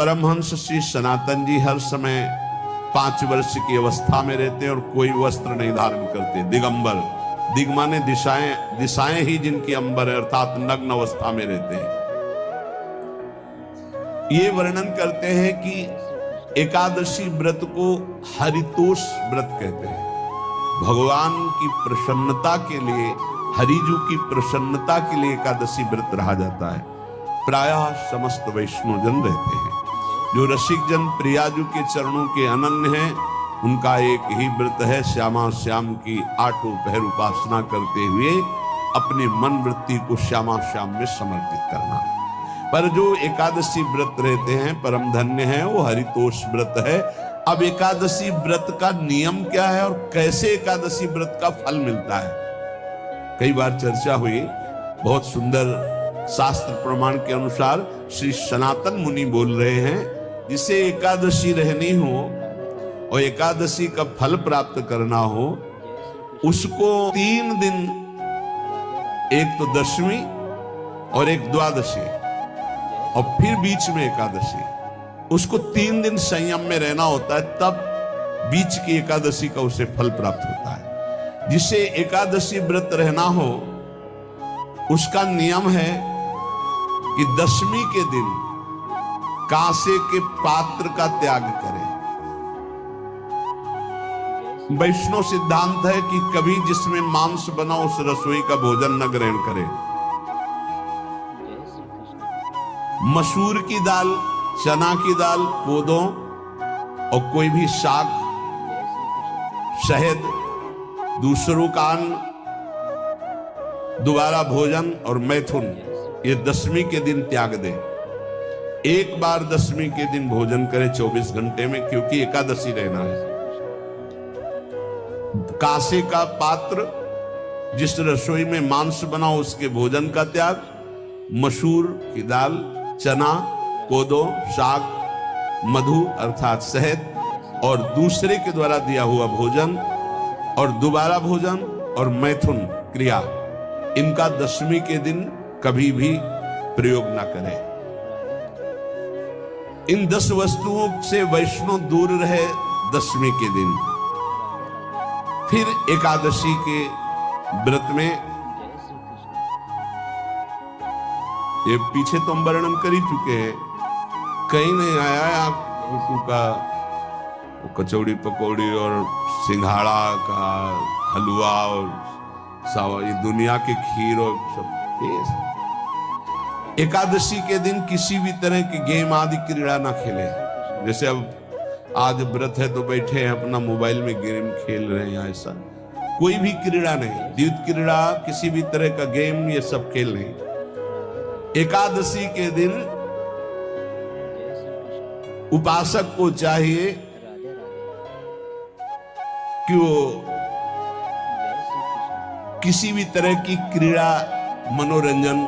परमहंस श्री सनातन जी हर समय 5 वर्ष की अवस्था में रहते हैं और कोई वस्त्र नहीं धारण करते, दिगंबर। दिग माने दिशाएं, दिशाएं ही जिनकी अंबर है, अर्थात नग्न अवस्था में रहते हैं। ये वर्णन करते हैं कि एकादशी व्रत को हरितोष व्रत कहते हैं। भगवान की प्रसन्नता के लिए, हरिजू की प्रसन्नता के लिए एकादशी व्रत रहा जाता है। प्रायः समस्त वैष्णव जन रहते हैं। जो रसिक जन प्रियाजू के चरणों के अनन्य हैं, उनका एक ही व्रत है, श्यामा श्याम की 8 पहर उपासना करते हुए अपने मन वृत्ति को श्यामा श्याम में समर्पित करना। पर जो एकादशी व्रत रहते हैं परम धन्य है, वो हरितोष व्रत है। अब एकादशी व्रत का नियम क्या है और कैसे एकादशी व्रत का फल मिलता है, कई बार चर्चा हुई। बहुत सुंदर शास्त्र प्रमाण के अनुसार श्री सनातन मुनि बोल रहे हैं, जिसे एकादशी रहनी हो और एकादशी का फल प्राप्त करना हो, उसको 3 दिन, एक तो दशमी और एक द्वादशी और फिर बीच में एकादशी, उसको 3 दिन संयम में रहना होता है, तब बीच की एकादशी का उसे फल प्राप्त होता है। जिसे एकादशी व्रत रहना हो, उसका नियम है कि दशमी के दिन कांसे के पात्र का त्याग करें। वैष्णव सिद्धांत है कि कभी जिसमें मांस बना उस रसोई का भोजन न ग्रहण करें। मसूर की दाल, चना की दाल, कोदों और कोई भी साग, शहद, दूसरों का अन्न, दोबारा भोजन और मैथुन, ये दशमी के दिन त्याग दें। एक बार दशमी के दिन भोजन करें 24 घंटे में, क्योंकि एकादशी रहना है। कांसे का पात्र, जिस रसोई में मांस बना उसके भोजन का त्याग, मसूर की दाल, चना, कोदो, साग, मधु अर्थात शहद और दूसरे के द्वारा दिया हुआ भोजन और दोबारा भोजन और मैथुन क्रिया, इनका दशमी के दिन कभी भी प्रयोग ना करें। इन 10 वस्तुओं से वैष्णव दूर रहे दशमी के दिन। फिर एकादशी के व्रत में, ये पीछे तो हम वर्णन कर ही चुके हैं, कहीं नहीं आया आपको का कचौड़ी पकौड़ी और सिंघाड़ा का हलवा और ये दुनिया के खीर और सब। एकादशी के दिन किसी भी तरह की गेम आदि क्रीड़ा ना खेले। जैसे अब आज व्रत है तो बैठे हैं अपना मोबाइल में गेम खेल रहे हैं, ऐसा कोई भी क्रीड़ा नहीं। द्यूत क्रीड़ा, किसी भी तरह का गेम, ये सब खेल नहीं। एकादशी के दिन उपासक को चाहिए कि वो किसी भी तरह की क्रीड़ा, मनोरंजन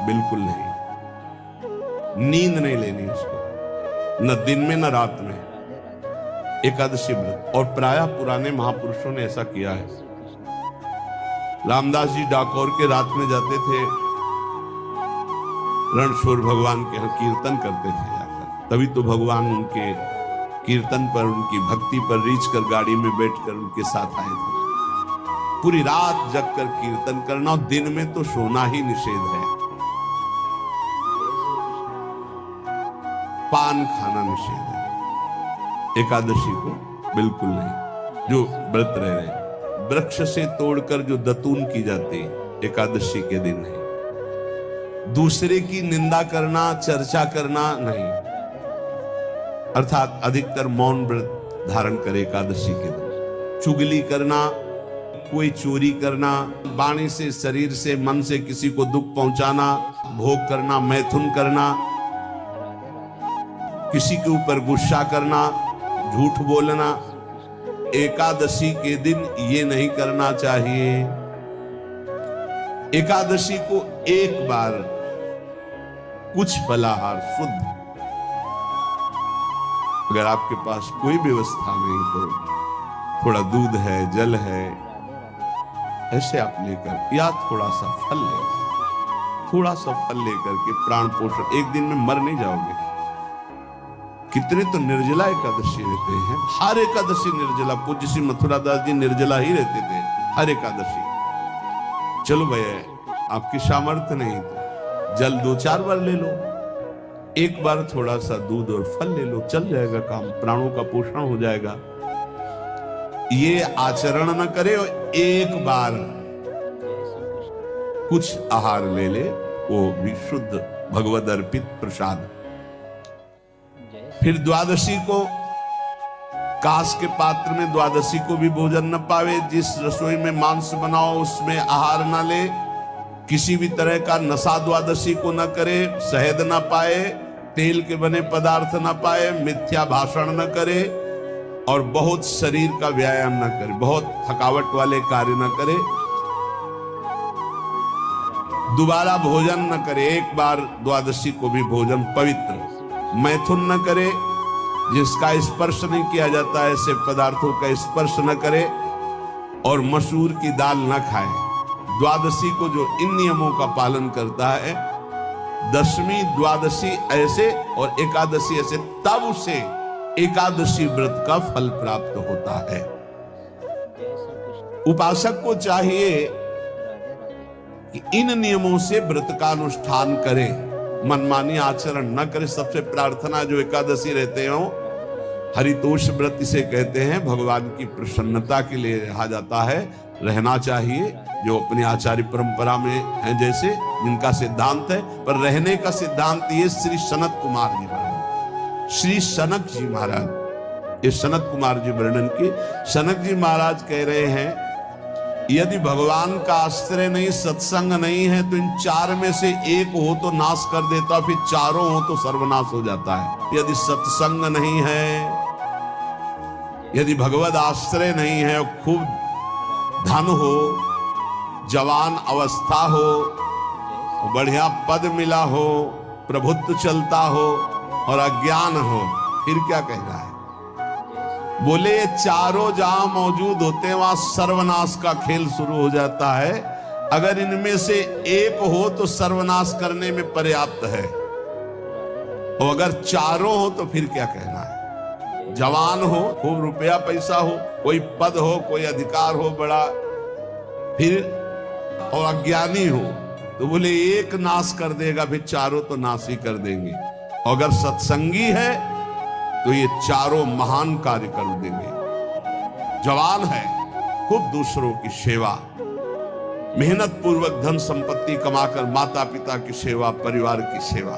बिल्कुल नहीं, नींद नहीं लेनी उसको, न दिन में न रात में। एकादशी व्रत, और प्रायः पुराने महापुरुषों ने ऐसा किया है। रामदास जी डाकोर के रात में जाते थे, रणछोड़ भगवान के यहाँ कीर्तन करते थे जाकर, तभी तो भगवान उनके कीर्तन पर, उनकी भक्ति पर रीछ कर गाड़ी में बैठकर उनके साथ आए थे। पूरी रात जगकर कीर्तन करना, और दिन में तो सोना ही निषेध है। पान खाना निषेध है, एकादशी को बिल्कुल नहीं। जो व्रत रह रहे, वृक्ष से तोड़कर जो दतून की जाती है, एकादशी के दिन नहीं। दूसरे की निंदा करना, चर्चा करना नहीं, अर्थात अधिकतर मौन व्रत धारण करे एकादशी के दिन। चुगली करना, कोई चोरी करना, वाणी से, शरीर से, मन से किसी को दुख पहुंचाना, भोग करना, मैथुन करना, किसी के ऊपर गुस्सा करना, झूठ बोलना, एकादशी के दिन ये नहीं करना चाहिए। एकादशी को एक बार कुछ फलाहार शुद्ध, अगर आपके पास कोई व्यवस्था नहीं तो थोड़ा दूध है, जल है, ऐसे आप लेकर, या थोड़ा सा फल लेकर, थोड़ा सा फल लेकर के प्राण पोषण, एक दिन में मर नहीं जाओगे। कितने तो निर्जला एकादशी रहते हैं, हर एकादशी निर्जला। पूज्य श्री मथुरा दास जी निर्जला ही रहते थे हर एकादशी। चलो भैया आपकी सामर्थ्य नहीं तो जल 2-4 बार ले लो, एक बार थोड़ा सा दूध और फल ले लो, चल जाएगा काम, प्राणों का पोषण हो जाएगा। ये आचरण न करे और एक बार कुछ आहार ले ले, वो भी शुद्ध भगवद अर्पित प्रसाद। फिर द्वादशी को कांस के पात्र में द्वादशी को भी भोजन न पावे। जिस रसोई में मांस बनाओ उसमें आहार न ले, किसी भी तरह का नशा द्वादशी को न करे, शहद न पाए, तेल के बने पदार्थ न पाए, मिथ्या भाषण न करे और बहुत शरीर का व्यायाम न करे, बहुत थकावट वाले कार्य न करे, दोबारा भोजन न करे, एक बार द्वादशी को भी भोजन पवित्र, मैथुन न करे, जिसका स्पर्श नहीं किया जाता है ऐसे पदार्थों का स्पर्श न करे, और मसूर की दाल न खाए। द्वादशी को जो इन नियमों का पालन करता है, दशमी द्वादशी ऐसे और एकादशी ऐसे, तब उसे एकादशी व्रत का फल प्राप्त होता है। उपासक को चाहिए कि इन नियमों से व्रत का अनुष्ठान करे, मनमानी आचरण न करे। सबसे प्रार्थना जो एकादशी रहते हो, हरितोष व्रत इसे कहते हैं, भगवान की प्रसन्नता के लिए रहा जाता है, रहना चाहिए, जो अपनी आचार्य परंपरा में है, जैसे जिनका सिद्धांत है। पर रहने का सिद्धांत ये श्री सनत कुमार जी महाराज, श्री सनक जी महाराज, ये सनत कुमार जी वर्णन की। सनक जी महाराज कह रहे हैं, यदि भगवान का आश्रय नहीं, सत्संग नहीं है, तो इन 4 में से एक हो तो नाश कर देता, फिर चारों हो तो सर्वनाश हो जाता है। यदि सत्संग नहीं है, यदि भगवद आश्रय नहीं है, खूब धन हो, जवान अवस्था हो, बढ़िया पद मिला हो, प्रभुत्व चलता हो और अज्ञान हो, फिर क्या कहना है? बोले चारों जहां मौजूद होते हैं वहां सर्वनाश का खेल शुरू हो जाता है। अगर इनमें से एक हो तो सर्वनाश करने में पर्याप्त है, और अगर चारों हो तो फिर क्या कहना है? जवान हो, खूब रुपया पैसा हो, कोई पद हो, कोई अधिकार हो बड़ा, फिर और अज्ञानी हो, तो बोले एक नाश कर देगा, फिर चारों तो नाश ही कर देंगे। अगर सत्संगी है तो ये चारों महान कार्य कर देंगे। जवान है, खूब दूसरों की सेवा, मेहनत पूर्वक धन संपत्ति कमाकर माता पिता की सेवा, परिवार की सेवा,